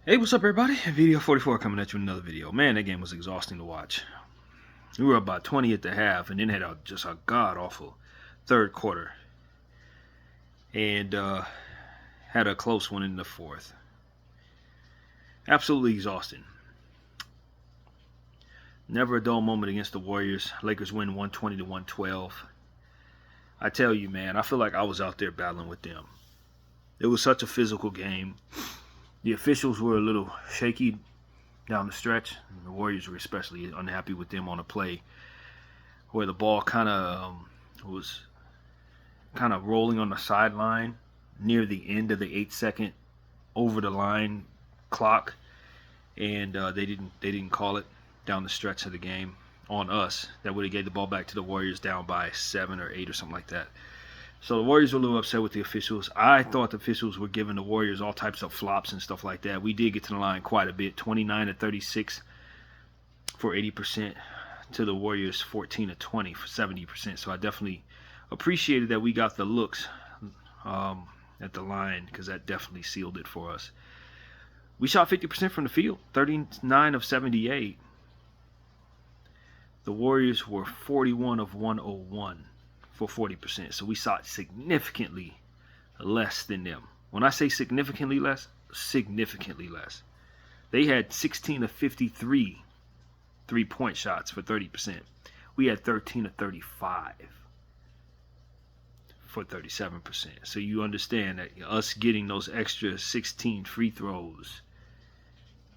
Hey, what's up, everybody? Video 44 coming at you with another video. Man, that game was exhausting to watch. We were up by 20 at the half and then had just a god awful third quarter. And had a close one in the fourth. Absolutely exhausting. Never a dull moment against the Warriors. Lakers win 120 to 112. I tell you, man, I feel like I was out there battling with them. It was such a physical game. The officials were a little shaky down the stretch. The Warriors were especially unhappy with them on a play where the ball kind of was kind of rolling on the sideline near the end of the 8-second over the line clock, and they didn't call it down the stretch of the game on us. That would have gave the ball back to the Warriors down by 7 or 8 or something like that. So the Warriors were a little upset with the officials. I thought the officials were giving the Warriors all types of flops and stuff like that. We did get to the line quite a bit, 29 to 36 for 80%, to the Warriors 14 to 20 for 70%. So I definitely appreciated that we got the looks at the line, because that definitely sealed it for us. We shot 50% from the field, 39 of 78. The Warriors were 41 of 101 for 40%. So we shot significantly less than them. When I say significantly less, significantly less. They had 16 of 53 three-point shots for 30%. We had 13 of 35 for 37%. So you understand that us getting those extra 16 free throws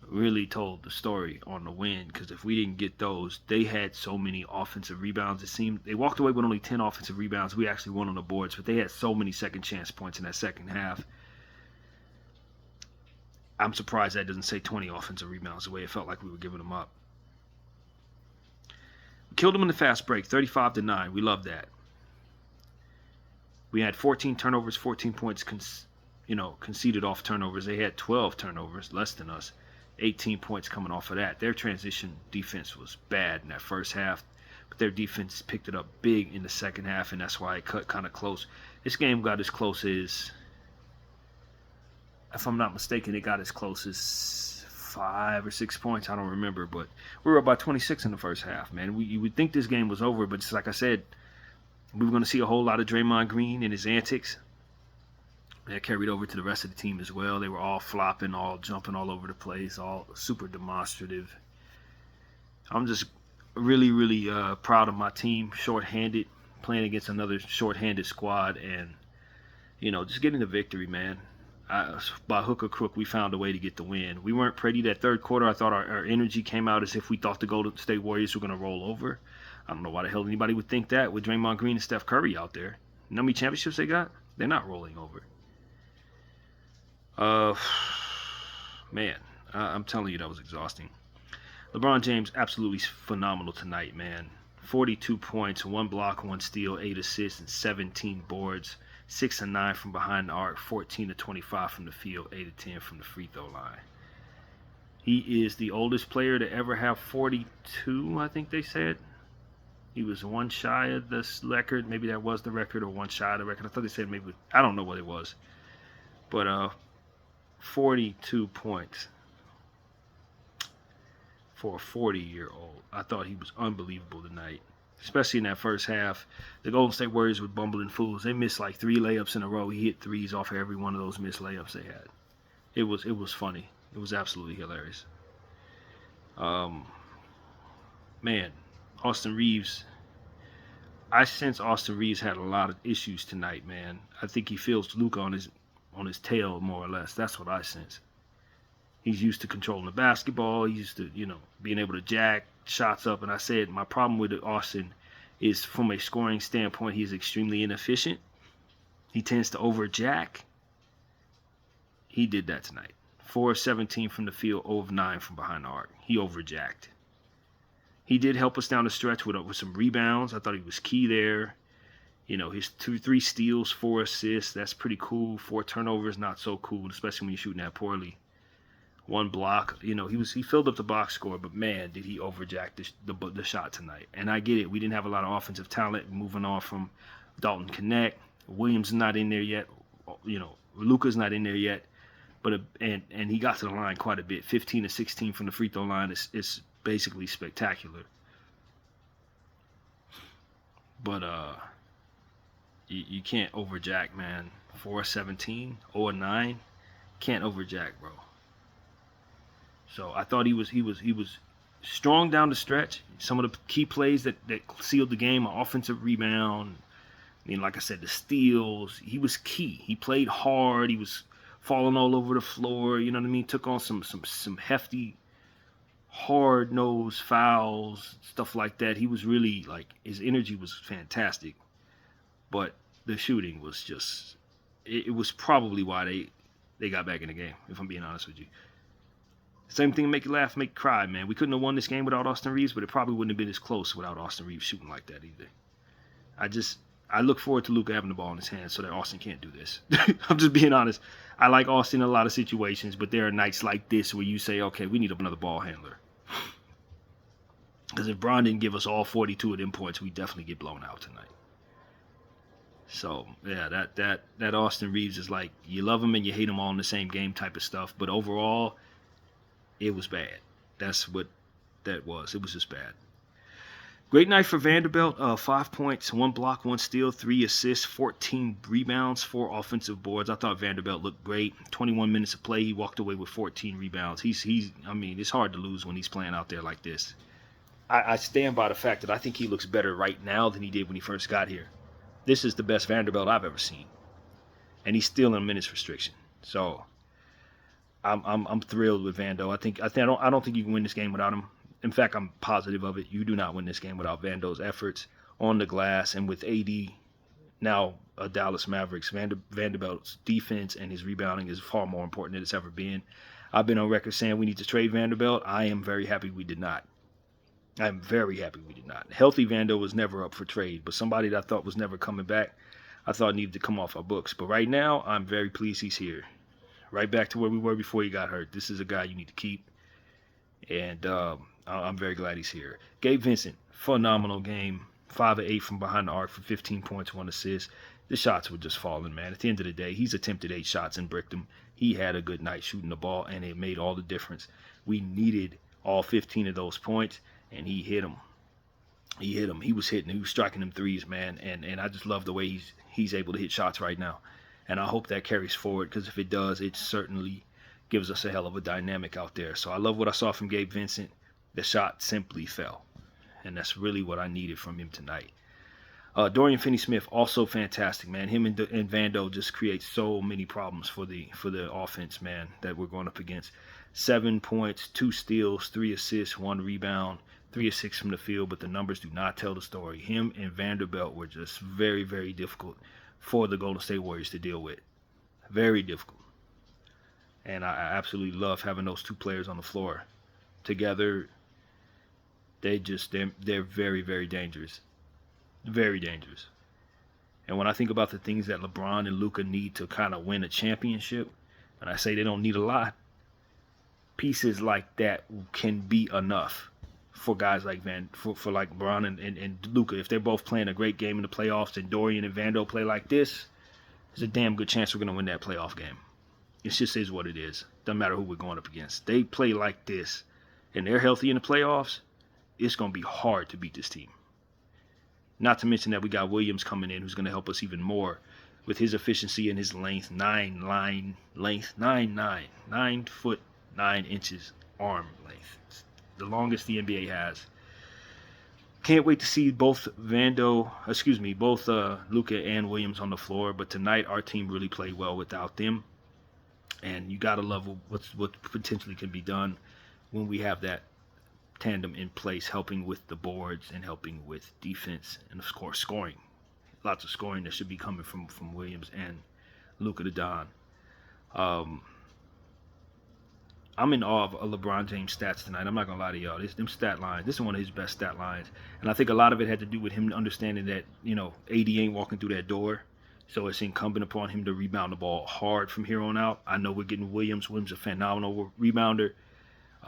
really told the story on the win, because if we didn't get those, they had so many offensive rebounds. It seemed they walked away with only 10 offensive rebounds. We actually won on the boards, but they had so many second chance points in that second half. I'm surprised that doesn't say 20 offensive rebounds, the way it felt like we were giving them up. We killed them in the fast break, 35 to 9. We love that. We had 14 turnovers, 14 points conceded off turnovers. They had 12 turnovers, less than us. 18 points coming off of that. Their transition defense was bad in that first half, but their defense picked it up big in the second half, and that's why it cut kind of close. This game got as close as, if I'm not mistaken, it got as close as 5 or 6 points. I don't remember, but we were up by 26 in the first half, man. You would think this game was over, but just like I said, we were going to see a whole lot of Draymond Green and his antics. That carried over to the rest of the team as well. They were all flopping, all jumping all over the place, all super demonstrative. I'm just really, really proud of my team, shorthanded, playing against another shorthanded squad, and, just getting the victory, man. By hook or crook, we found a way to get the win. We weren't pretty that third quarter. I thought our energy came out as if we thought the Golden State Warriors were going to roll over. I don't know why the hell anybody would think that with Draymond Green and Steph Curry out there. You know how many championships they got? They're not rolling over. Man, I'm telling you, that was exhausting. LeBron James, absolutely phenomenal tonight, man. 42 points, 1 block, 1 steal, 8 assists, and 17 boards. 6 and 9 from behind the arc, 14 to 25 from the field, 8 to 10 from the free throw line. He is the oldest player to ever have 42, I think they said. He was one shy of this record. Maybe that was the record, or one shy of the record. I thought they said maybe, I don't know what it was. But 42 points for a 40-year-old. I thought he was unbelievable tonight, especially in that first half. The Golden State Warriors were bumbling fools. They missed like 3 layups in a row. He hit threes off of every one of those missed layups they had. It was funny. It was absolutely hilarious. Man, Austin Reeves. I sense Austin Reeves had a lot of issues tonight, man. I think he feels Luka on his tail, more or less. That's what I sense. He's used to controlling the basketball. He's used to, being able to jack shots up. And I said my problem with Austin is, from a scoring standpoint, he's extremely inefficient. He tends to overjack. He did that tonight. 4 of 17 from the field, 0 of 9 from behind the arc. He overjacked. He did help us down the stretch with some rebounds. I thought he was key there. His 3 steals, 4 assists, that's pretty cool. 4 turnovers, not so cool, especially when you're shooting that poorly. 1 block, he filled up the box score, but man, did he overjack the shot tonight. And I get it, we didn't have a lot of offensive talent moving on from Dalton Connect. Williams is not in there yet. Luka's not in there yet. but and he got to the line quite a bit. 15 to 16 from the free throw line is basically spectacular. But you can't overjack, man. 4-17, 0-9, can't overjack, bro. So I thought he was strong down the stretch. Some of the key plays that sealed the game, an offensive rebound. I mean, like I said, the steals. He was key. He played hard. He was falling all over the floor. You know what I mean? Took on some hefty, hard-nosed fouls, stuff like that. He was really, like, his energy was fantastic. But the shooting was just, it was probably why they got back in the game, if I'm being honest with you. Same thing, make you laugh, make you cry, man. We couldn't have won this game without Austin Reaves, but it probably wouldn't have been as close without Austin Reaves shooting like that either. I look forward to Luka having the ball in his hands so that Austin can't do this. I'm just being honest. I like Austin in a lot of situations, but there are nights like this where you say, okay, we need another ball handler. Because if Bron didn't give us all 42 of them points, we definitely get blown out tonight. So, yeah, that Austin Reaves is like, you love him and you hate him all in the same game type of stuff. But overall, it was bad. That's what that was. It was just bad. Great night for Vanderbilt. 5 points, 1 block, 1 steal, 3 assists, 14 rebounds, 4 offensive boards. I thought Vanderbilt looked great. 21 minutes of play, he walked away with 14 rebounds. I mean, it's hard to lose when he's playing out there like this. I stand by the fact that I think he looks better right now than he did when he first got here. This is the best Vanderbilt I've ever seen. And he's still in minutes restriction. So I'm thrilled with Vando. I don't think you can win this game without him. In fact, I'm positive of it. You do not win this game without Vando's efforts on the glass. And with AD, now a Dallas Mavericks, Vanderbilt's defense and his rebounding is far more important than it's ever been. I've been on record saying we need to trade Vanderbilt. I am very happy we did not. I'm very happy we did not. Healthy Vando was never up for trade, but somebody that I thought was never coming back, I thought needed to come off our books. But right now, I'm very pleased he's here. Right back to where we were before he got hurt. This is a guy you need to keep. And I'm very glad he's here. Gabe Vincent, phenomenal game. 5 of 8 from behind the arc for 15 points, 1 assist. The shots were just falling, man. At the end of the day, he's attempted 8 shots and bricked them. He had a good night shooting the ball, and it made all the difference. We needed all 15 of those points, and he hit them. He was hitting. He was striking them threes, man. And I just love the way he's able to hit shots right now. And I hope that carries forward, because if it does, it certainly gives us a hell of a dynamic out there. So I love what I saw from Gabe Vincent. The shot simply fell. And that's really what I needed from him tonight. Dorian Finney-Smith, also fantastic, man. Him and Vando just create so many problems for the offense, man, that we're going up against. 7 points, 2 steals, 3 assists, 1 rebound, 3 of 6 from the field, but the numbers do not tell the story. Him and Vanderbilt were just very, very difficult for the Golden State Warriors to deal with. Very difficult. And I absolutely love having those 2 players on the floor together. They're very, very dangerous. Very dangerous. And when I think about the things that LeBron and Luka need to kind of win a championship, and I say they don't need a lot, pieces like that can be enough for guys like for like LeBron and Luka. If they're both playing a great game in the playoffs and Dorian and Vando play like this, there's a damn good chance we're going to win that playoff game. It just is what it is. Doesn't matter who we're going up against. They play like this and they're healthy in the playoffs, it's going to be hard to beat this team. Not to mention that we got Williams coming in, who's going to help us even more with his efficiency and his length. 9 foot 9 inches arm length. It's the longest the NBA has. Can't wait to see both Luka and Williams on the floor. But tonight our team really played well without them. And you gotta love what potentially can be done when we have that tandem in place, helping with the boards and helping with defense and of course scoring. Lots of scoring that should be coming from Williams and Luka the Don. I'm in awe of LeBron James' stats tonight. I'm not gonna lie to y'all. Them stat lines. This is one of his best stat lines, and I think a lot of it had to do with him understanding that AD ain't walking through that door, so it's incumbent upon him to rebound the ball hard from here on out. I know we're getting Williams. Williams is a phenomenal rebounder.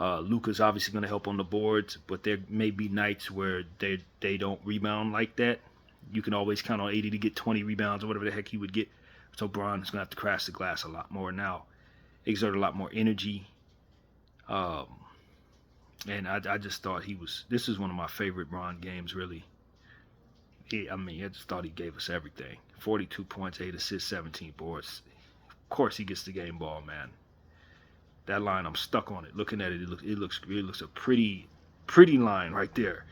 Luka's obviously going to help on the boards, but there may be nights where they don't rebound like that. You can always count on AD to get 20 rebounds or whatever the heck he would get. So Bron is going to have to crash the glass a lot more now. exert a lot more energy. Um, and I just thought this is one of my favorite Bron games, really. I just thought he gave us everything. 42 points, 8 assists, 17 boards. Of course he gets the game ball, man. That line, I'm stuck on it. Looking at it, it looks a pretty line right there.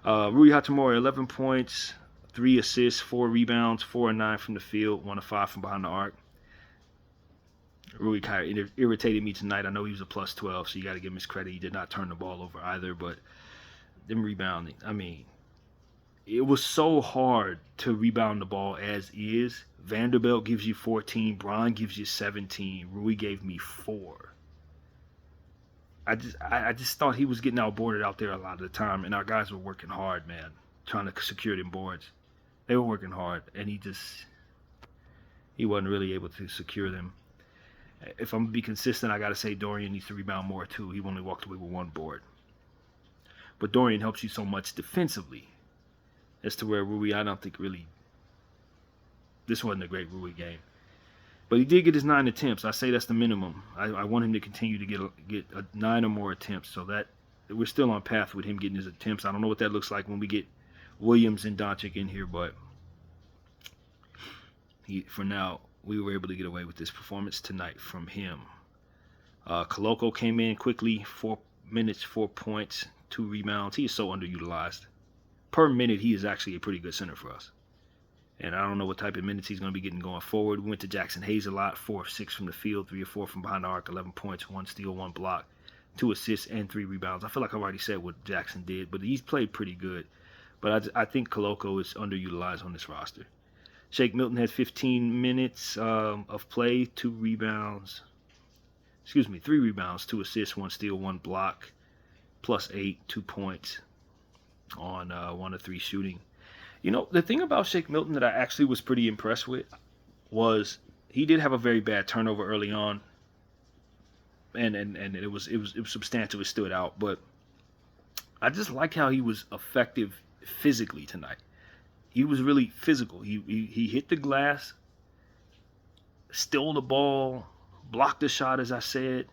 Rui Hachimura, 11 points, 3 assists, 4 rebounds, 4 and 9 from the field, 1 of 5 from behind the arc. Rui kind of irritated me tonight. I know he was a plus 12, so you got to give him his credit. He did not turn the ball over either, but them rebounding, it was so hard to rebound the ball as is. Vanderbilt gives you 14, Bron gives you 17, Rui gave me 4. I just thought he was getting outboarded out there a lot of the time, and our guys were working hard, man, trying to secure them boards. They were working hard, and he wasn't really able to secure them. If I'm going to be consistent, I got to say Dorian needs to rebound more, too. He only walked away with 1 board. But Dorian helps you so much defensively as to where Rui, I don't think really, this wasn't a great Rui game. But he did get his 9 attempts. I say that's the minimum. I want him to continue to get 9 or more attempts, so that we're still on path with him getting his attempts. I don't know what that looks like when we get Williams and Doncic in here, but for now, we were able to get away with this performance tonight from him. Koloko came in quickly, 4 minutes, 4 points, 2 rebounds. He is so underutilized. Per minute, he is actually a pretty good center for us. And I don't know what type of minutes he's going to be getting going forward. We went to Jackson Hayes a lot, 4 of 6 from the field, 3 or 4 from behind the arc, 11 points, 1 steal, 1 block, 2 assists, and 3 rebounds. I feel like I've already said what Jackson did, but he's played pretty good. But I think Koloko is underutilized on this roster. Shake Milton had 15 minutes of play, 3 rebounds, 2 assists, 1 steal, 1 block, plus 8, 2 points on 1 of 3 shooting. You know, the thing about Shake Milton that I actually was pretty impressed with was he did have a very bad turnover early on, and it was substantial. It stood out, but I just like how he was effective physically tonight. He was really physical. He hit the glass, stole the ball, blocked the shot, as I said.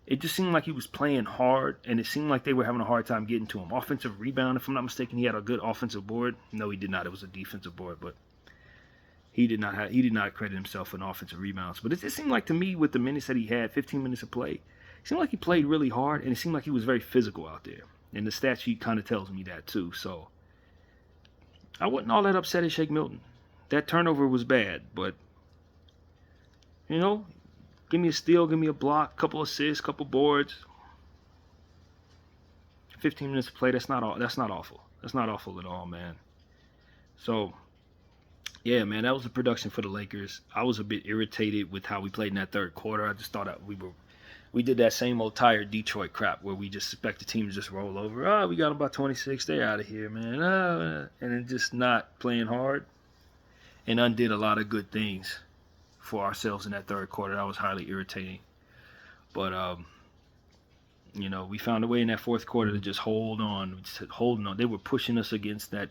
It just seemed like he was playing hard, and it seemed like they were having a hard time getting to him. Offensive rebound, if I'm not mistaken, he had a good offensive board. No, he did not. It was a defensive board, but he did not credit himself in offensive rebounds. But it seemed like to me, with the minutes that he had, 15 minutes of play, it seemed like he played really hard, and it seemed like he was very physical out there. And the stat sheet kind of tells me that too. So I wasn't all that upset at Shake Milton. That turnover was bad, but you know, give me a steal, give me a block, couple assists, couple boards. 15 minutes of play, that's not awful. That's not awful at all, man. So, yeah, man, that was the production for the Lakers. I was a bit irritated with how we played in that third quarter. I just thought that we did that same old tired Detroit crap where we just expect the team to just roll over. Oh, we got them by 26. They're out of here, man. Oh, and then just not playing hard, and undid a lot of good things for ourselves in that third quarter. That was highly irritating. But, you know, we found a way in that fourth quarter to just hold on. Holding on. They were pushing us against that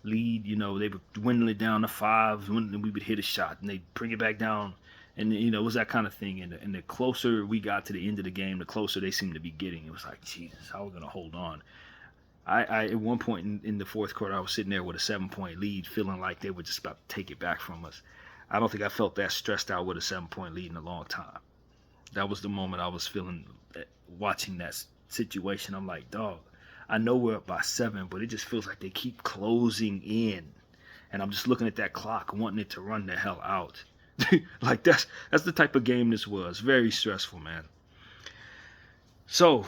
lead. You know, they were dwindling it down to 5, and we would hit a shot, and they'd bring it back down. And, you know, it was that kind of thing. And the closer we got to the end of the game, the closer they seemed to be getting. It was like, Jesus, how are we going to hold on? I at one point in the fourth quarter, I was sitting there with a 7-point lead, feeling like they were just about to take it back from us. I don't think I felt that stressed out with a 7-point lead in a long time. That was the moment I was feeling watching that situation. I'm like, dog, I know we're up by 7, but it just feels like they keep closing in. And I'm just looking at that clock, wanting it to run the hell out. Like, that's the type of game this was. Very stressful, man. So,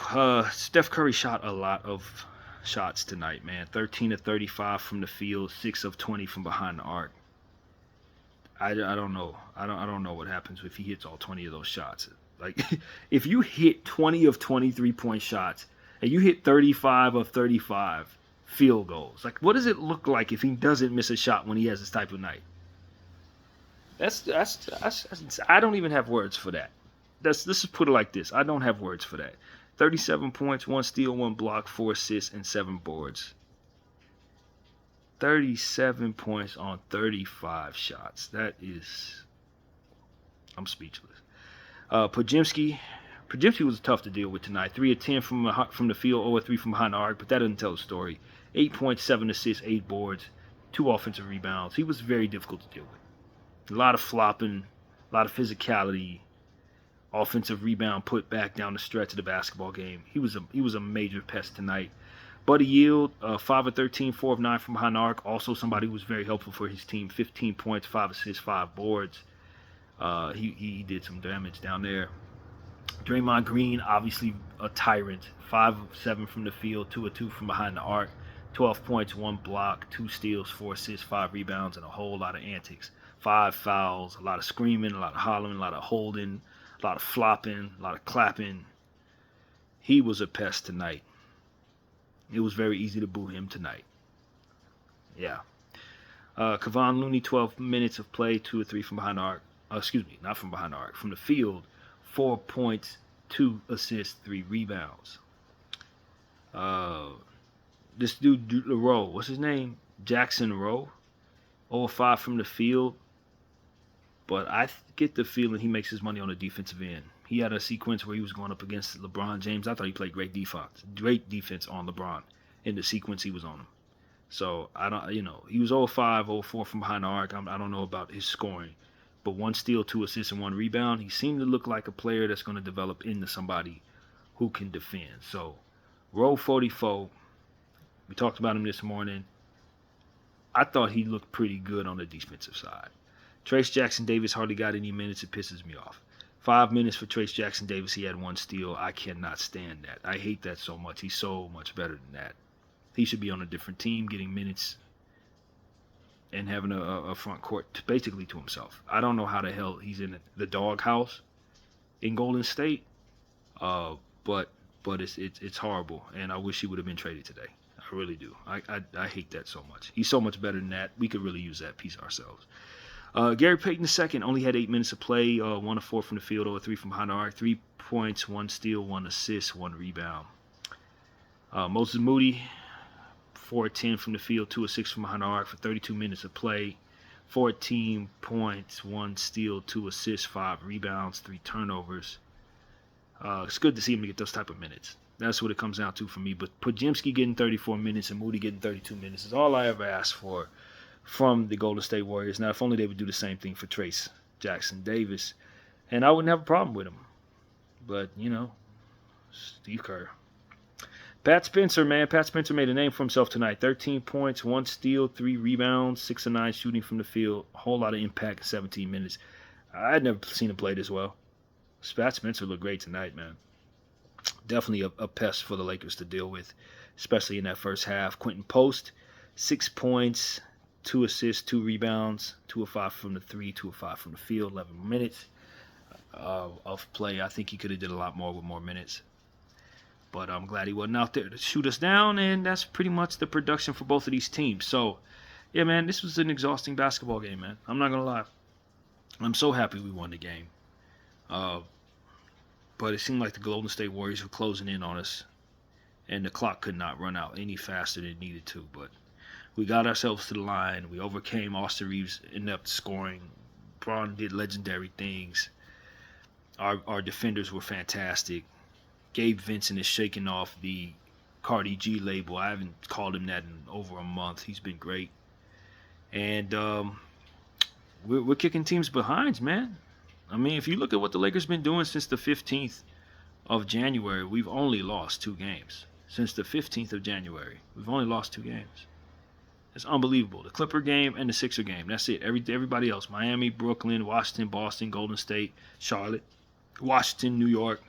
Steph Curry shot a lot of shots tonight, man. 13 of 35 from the field, 6 of 20 from behind the arc. I don't know. I don't know what happens if he hits all 20 of those shots. Like, if you hit 20 of 23-point shots and you hit 35 of 35 field goals, like, what does it look like if he doesn't miss a shot when he has this type of night? That's I don't even have words for that. Let's just put it like this. I don't have words for that. 37 points, 1 steal, 1 block, 4 assists, and 7 boards. 37 points on 35 shots. I'm speechless. Podziemski was tough to deal with tonight. 3 of 10 from the field, 0 of 3 from behind the arc, but that doesn't tell the story. 8 points, 7 assists, 8 boards, 2 offensive rebounds. He was very difficult to deal with. A lot of flopping, a lot of physicality, offensive rebound put back down the stretch of the basketball game. He was a major pest tonight. Buddy Yield, 5 of 13, 4 of 9 from behind the arc. Also somebody who was very helpful for his team. 15 points, 5 assists, 5 boards. He did some damage down there. Draymond Green, obviously a tyrant. 5 of 7 from the field, 2 of 2 from behind the arc. 12 points, 1 block, 2 steals, 4 assists, 5 rebounds, and a whole lot of antics. 5 fouls, a lot of screaming, a lot of hollering, a lot of holding, a lot of flopping, a lot of clapping. He was a pest tonight. It was very easy to boo him tonight. Yeah. Kevon Looney, 12 minutes of play, 2 or 3 from behind the arc. Not from behind the arc. From the field, 4 points, 2 assists, 3 rebounds. This dude, Rowe, what's his name? Jackson Rowe. 0 5 from the field. But I get the feeling he makes his money on the defensive end. He had a sequence where he was going up against LeBron James. I thought he played great defense on LeBron in the sequence he was on him. So he was 0-5, 0-4 from behind the arc. I don't know about his scoring, but 1 steal, 2 assists, and 1 rebound. He seemed to look like a player that's going to develop into somebody who can defend. So, Row 44. We talked about him this morning. I thought he looked pretty good on the defensive side. Trayce Jackson-Davis hardly got any minutes. It pisses me off. 5 minutes for Trayce Jackson-Davis. He had 1 steal. I cannot stand that. I hate that so much. He's so much better than that. He should be on a different team, getting minutes and having a front court basically to himself. I don't know how the hell he's in the doghouse in Golden State, but it's horrible, and I wish he would have been traded today. I really do. I hate that so much. He's so much better than that. We could really use that piece ourselves. Gary Payton II only had 8 minutes of play, 1 of 4 from the field, 0 of 3 from behind the arc, 3 points, 1 steal, 1 assist, 1 rebound. Moses Moody, 4 of 10 from the field, 2 of 6 from behind the arc for 32 minutes of play, 14 points, 1 steal, 2 assists, 5 rebounds, 3 turnovers. It's good to see him get those type of minutes. That's what it comes down to for me. But Podziemski getting 34 minutes and Moody getting 32 minutes is all I ever asked for from the Golden State Warriors. Now, if only they would do the same thing for Trayce Jackson-Davis, and I wouldn't have a problem with him. But, Steve Kerr. Pat Spencer, man. Pat Spencer made a name for himself tonight. 13 points, 1 steal, 3 rebounds, 6 of 9 shooting from the field. A whole lot of impact in 17 minutes. I had never seen him play this well. Pat Spencer looked great tonight, man. Definitely a pest for the Lakers to deal with, especially in that first half. Quentin Post, 6 points, 2 assists, 2 rebounds, 2 of 5 from the 3, 2 of 5 from the field, 11 minutes of play. I think he could have did a lot more with more minutes. But I'm glad he wasn't out there to shoot us down, and that's pretty much the production for both of these teams. So, yeah, man, this was an exhausting basketball game, man. I'm not going to lie. I'm so happy we won the game. But it seemed like the Golden State Warriors were closing in on us, and the clock could not run out any faster than it needed to. But we got ourselves to the line. We overcame Austin Reeves' inept scoring. Braun did legendary things. Our defenders were fantastic. Gabe Vincent is shaking off the Cardi G label. I haven't called him that in over a month. He's been great. And we're kicking teams behind, man. I mean, if you look at what the Lakers been doing since the 15th of January, we've only lost 2 games. Since the 15th of January, we've only lost 2 games. It's unbelievable. The Clipper game and the Sixer game. That's it. Everybody else, Miami, Brooklyn, Washington, Boston, Golden State, Charlotte, Washington, New York,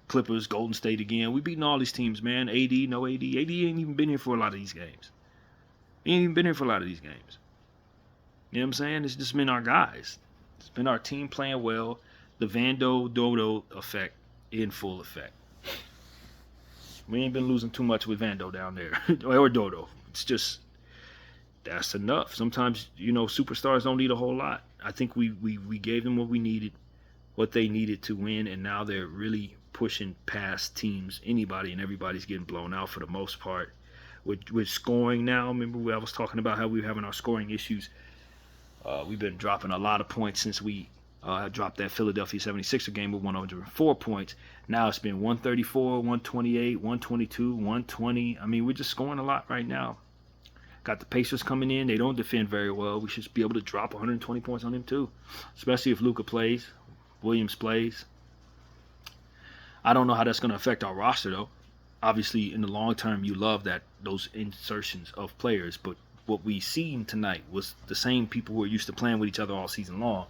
Clippers, Golden State again. We beating all these teams, man. AD, no AD. AD ain't even been here for a lot of these games. He ain't even been here for a lot of these games. You know what I'm saying? It's just been our guys. It's been our team playing well. The Vando Dodo effect in full effect. We ain't been losing too much with Vando down there. Or Dodo. It's just, that's enough. Sometimes, superstars don't need a whole lot. I think we gave them what we needed, what they needed to win, and now they're really pushing past teams. Anybody and everybody's getting blown out for the most part. With scoring now, remember I was talking about how we were having our scoring issues. We've been dropping a lot of points since we I dropped that Philadelphia 76er game with 104 points. Now it's been 134, 128, 122, 120. I mean, we're just scoring a lot right now. Got the Pacers coming in. They don't defend very well. We should be able to drop 120 points on them too, especially if Luka plays, Williams plays. I don't know how that's going to affect our roster though. Obviously, in the long term, you love those insertions of players, but what we seen tonight was the same people who are used to playing with each other all season long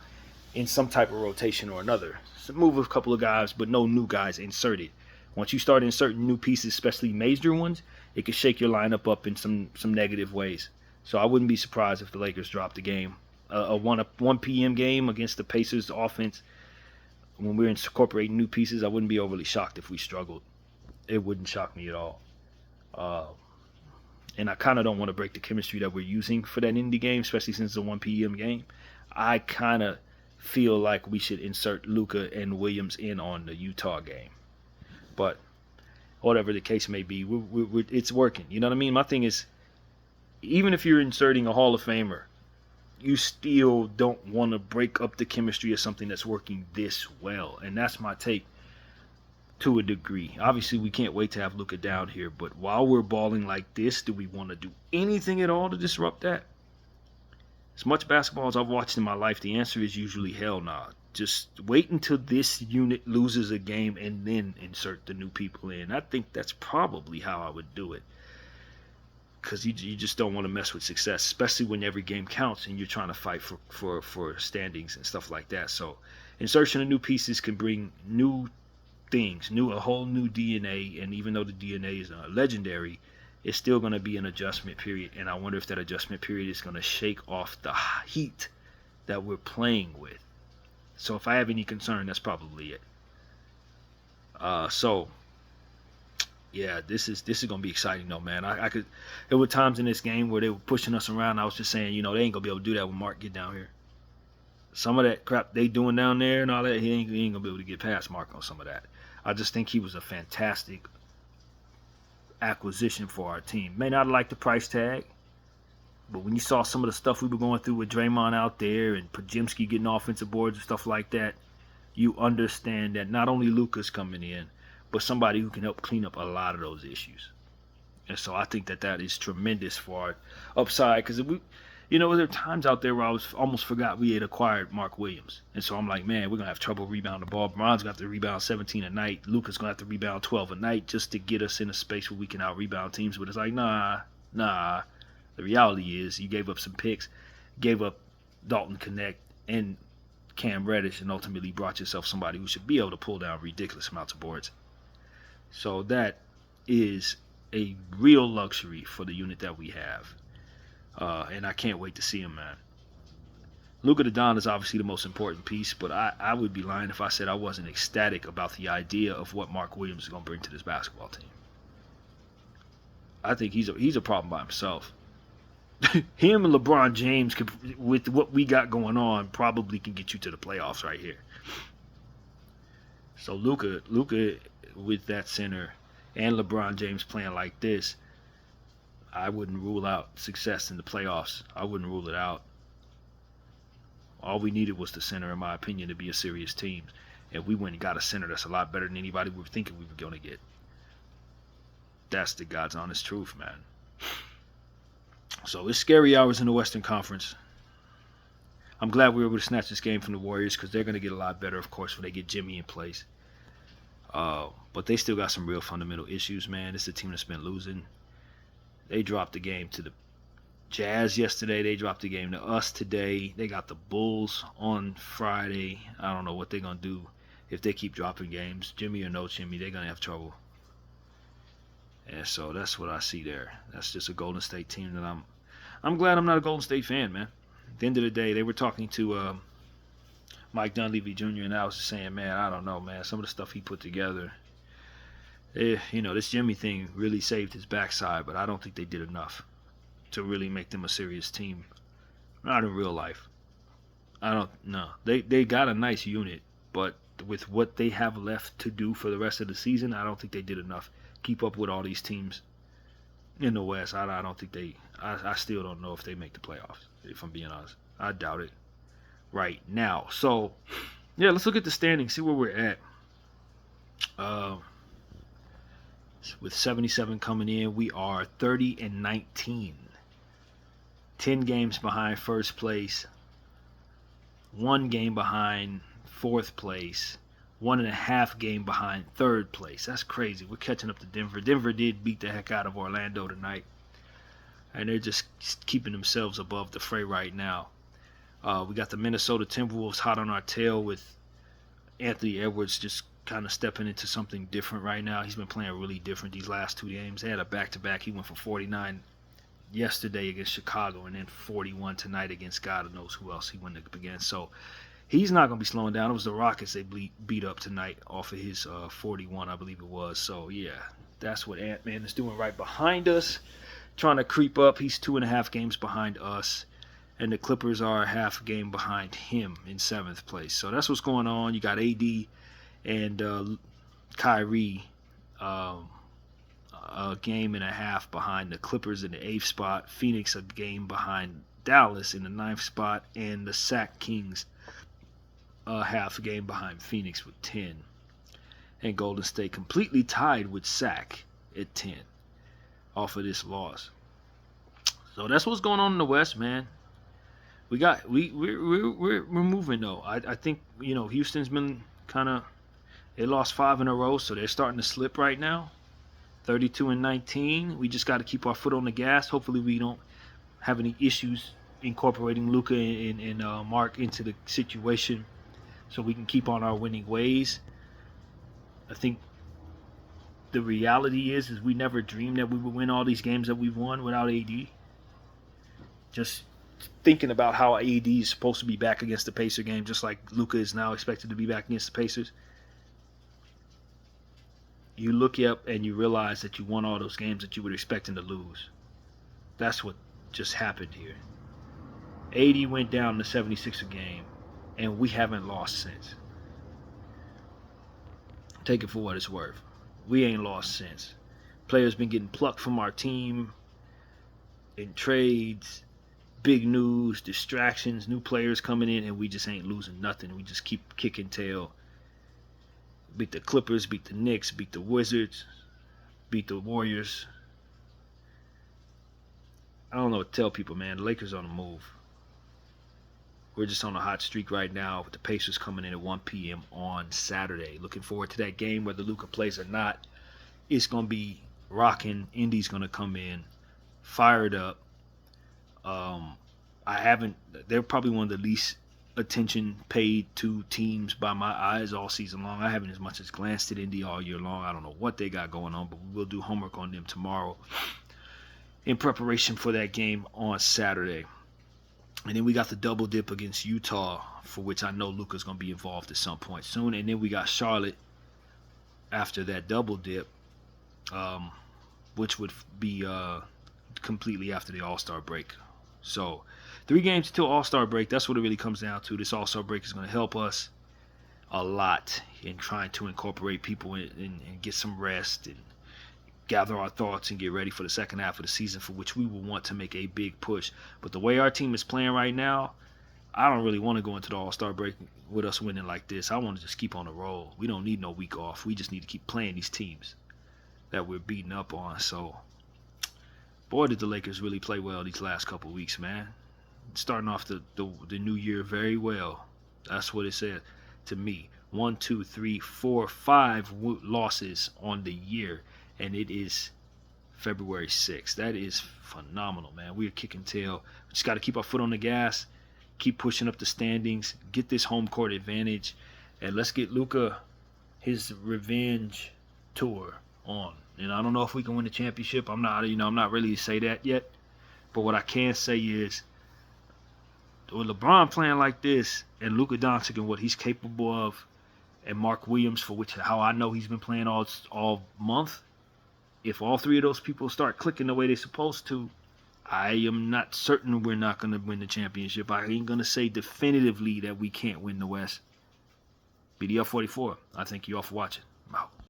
in some type of rotation or another. So move a couple of guys, but no new guys inserted. Once you start inserting new pieces, especially major ones, it can shake your lineup up in some negative ways. So I wouldn't be surprised if the Lakers dropped the game. A 1 p.m. game against the Pacers offense, when we're incorporating new pieces, I wouldn't be overly shocked if we struggled. It wouldn't shock me at all. And I kind of don't want to break the chemistry that we're using for that indie game, especially since it's a 1 p.m. game. I kind of feel like we should insert Luka and Williams in on the Utah game. But whatever the case may be, it's working. You know what I mean? My thing is, even if you're inserting a Hall of Famer, you still don't want to break up the chemistry of something that's working this well. And that's my take to a degree. Obviously, we can't wait to have Luka down here. But while we're balling like this, do we want to do anything at all to disrupt that? As much basketball as I've watched in my life, the answer is usually hell nah. Just wait until this unit loses a game and then insert the new people in. I think that's probably how I would do it. Because you just don't want to mess with success, especially when every game counts and you're trying to fight for standings and stuff like that. So insertion of new pieces can bring new things, a whole new DNA. And even though the DNA is legendary, it's still going to be an adjustment period. And I wonder if that adjustment period is going to shake off the heat that we're playing with. So if I have any concern, that's probably it. Yeah, this is going to be exciting though, man. There were times in this game where they were pushing us around. I was just saying, they ain't going to be able to do that when Mark get down here. Some of that crap they doing down there and all that, he ain't going to be able to get past Mark on some of that. I just think he was a fantastic acquisition for our team. May not like the price tag, but when you saw some of the stuff we were going through with Draymond out there and Podziemski getting offensive boards and stuff like that, you understand that not only Luka's coming in, but somebody who can help clean up a lot of those issues. And so I think that is tremendous for our upside, because there are times out there where I almost forgot we had acquired Mark Williams. And so I'm like, man, we're going to have trouble rebounding the ball. Bron's going to have to rebound 17 a night. Luka's going to have to rebound 12 a night just to get us in a space where we can out-rebound teams. But it's like, nah. The reality is you gave up some picks, gave up Dalton Connect and Cam Reddish, and ultimately brought yourself somebody who should be able to pull down ridiculous amounts of boards. So that is a real luxury for the unit that we have. And I can't wait to see him, man. Luka the Don is obviously the most important piece, but I would be lying if I said I wasn't ecstatic about the idea of what Mark Williams is going to bring to this basketball team. I think he's a problem by himself. Him and LeBron James, with what we got going on, probably can get you to the playoffs right here. So Luka with that center and LeBron James playing like this, I wouldn't rule out success in the playoffs. I wouldn't rule it out. All we needed was the center, in my opinion, to be a serious team. And we went and got a center that's a lot better than anybody we were thinking we were going to get. That's the God's honest truth, man. So it's scary hours in the Western Conference. I'm glad we were able to snatch this game from the Warriors, because they're going to get a lot better, of course, when they get Jimmy in place. But they still got some real fundamental issues, man. It's a team that's been losing. They dropped the game to the Jazz yesterday. They dropped the game to us today. They got the Bulls on Friday. I don't know what they're going to do if they keep dropping games. Jimmy or no Jimmy, they're going to have trouble. And so that's what I see there. That's just a Golden State team that I'm glad I'm not a Golden State fan, man. At the end of the day, they were talking to Mike Dunleavy Jr. and I was just saying, man, I don't know, man. Some of the stuff he put together, this Jimmy thing really saved his backside, but I don't think they did enough to really make them a serious team. Not in real life. I don't know. They got a nice unit, but with what they have left to do for the rest of the season, I don't think they did enough. Keep up with all these teams in the West. I don't think I still don't know if they make the playoffs, if I'm being honest. I doubt it. right now. So, yeah, let's look at the standings, see where we're at. Uh, with 77 coming in, we are 30-19. 10 games behind first place, 1 game behind fourth place, 1.5 game behind third place. That's crazy. We're catching up to Denver. Denver did beat the heck out of Orlando tonight, and they're just keeping themselves above the fray right now. We got the Minnesota Timberwolves hot on our tail with Anthony Edwards just kind of stepping into something different right now. He's been playing really different these last 2 games. They had a back-to-back. He went for 49 yesterday against Chicago and then 41 tonight against God knows who else he went up against. So he's not going to be slowing down. It was the Rockets they beat up tonight off of his 41, I believe it was. So, yeah, that's what Ant-Man is doing right behind us, trying to creep up. He's 2.5 games behind us, and the Clippers are a half game behind him in 7th place. So that's what's going on. You got AD and Kyrie a game and a half behind the Clippers in the 8th spot. Phoenix a game behind Dallas in the 9th spot, and the Sac Kings half a game behind Phoenix with 10. And Golden State completely tied with Sac at 10 off of this loss. So that's what's going on in the West, man. We're moving though. I think Houston's been kind of, they lost 5 in a row, so they're starting to slip right now. 32-19. We just got to keep our foot on the gas. Hopefully we don't have any issues incorporating Luka and Mark into the situation, so we can keep on our winning ways. I think the reality is we never dreamed that we would win all these games that we've won without AD. Just thinking about how AD is supposed to be back against the Pacer game, just like Luka is now expected to be back against the Pacers. You look up and you realize that you won all those games that you were expecting to lose. That's what just happened here. 80 went down to 76 a game, and we haven't lost since. Take it for what it's worth. We ain't lost since. Players been getting plucked from our team in trades, big news, distractions, new players coming in, and we just ain't losing nothing. We just keep kicking tail. Beat the Clippers, beat the Knicks, beat the Wizards, beat the Warriors. I don't know what to tell people, man. The Lakers on the move. We're just on a hot streak right now with the Pacers coming in at 1 p.m. on Saturday. Looking forward to that game, whether Luka plays or not. It's going to be rocking. Indy's going to come in fired up. They're probably one of the least attention paid to teams by my eyes all season long. I haven't as much as glanced at Indy all year long. I don't know what they got going on, but we'll do homework on them tomorrow in preparation for that game on Saturday. And then we got the double dip against Utah, for which I know Luka's going to be involved at some point soon. And then we got Charlotte after that double dip, which would be completely after the All-Star break. So 3 games till All-Star break. That's what it really comes down to. This All-Star break is going to help us a lot in trying to incorporate people and get some rest and gather our thoughts and get ready for the second half of the season, for which we will want to make a big push. But the way our team is playing right now, I don't really want to go into the All-Star break with us winning like this. I want to just keep on the roll. We don't need no week off. We just need to keep playing these teams that we're beating up on. So, boy, did the Lakers really play well these last couple of weeks, man. Starting off the new year very well. That's what it said to me. 1, 2, 3, 4, 5 losses on the year, and it is February 6th. That is phenomenal, man. We are kicking tail. We just got to keep our foot on the gas, keep pushing up the standings, get this home court advantage, and let's get Luka his revenge tour on. And I don't know if we can win the championship. I'm not ready to say that yet. But what I can say is, with LeBron playing like this, and Luka Doncic and what he's capable of, and Mark Williams, for which how I know he's been playing all month, if all 3 of those people start clicking the way they're supposed to, I am not certain we're not going to win the championship. I ain't going to say definitively that we can't win the West. BDF 44, I thank you all for watching.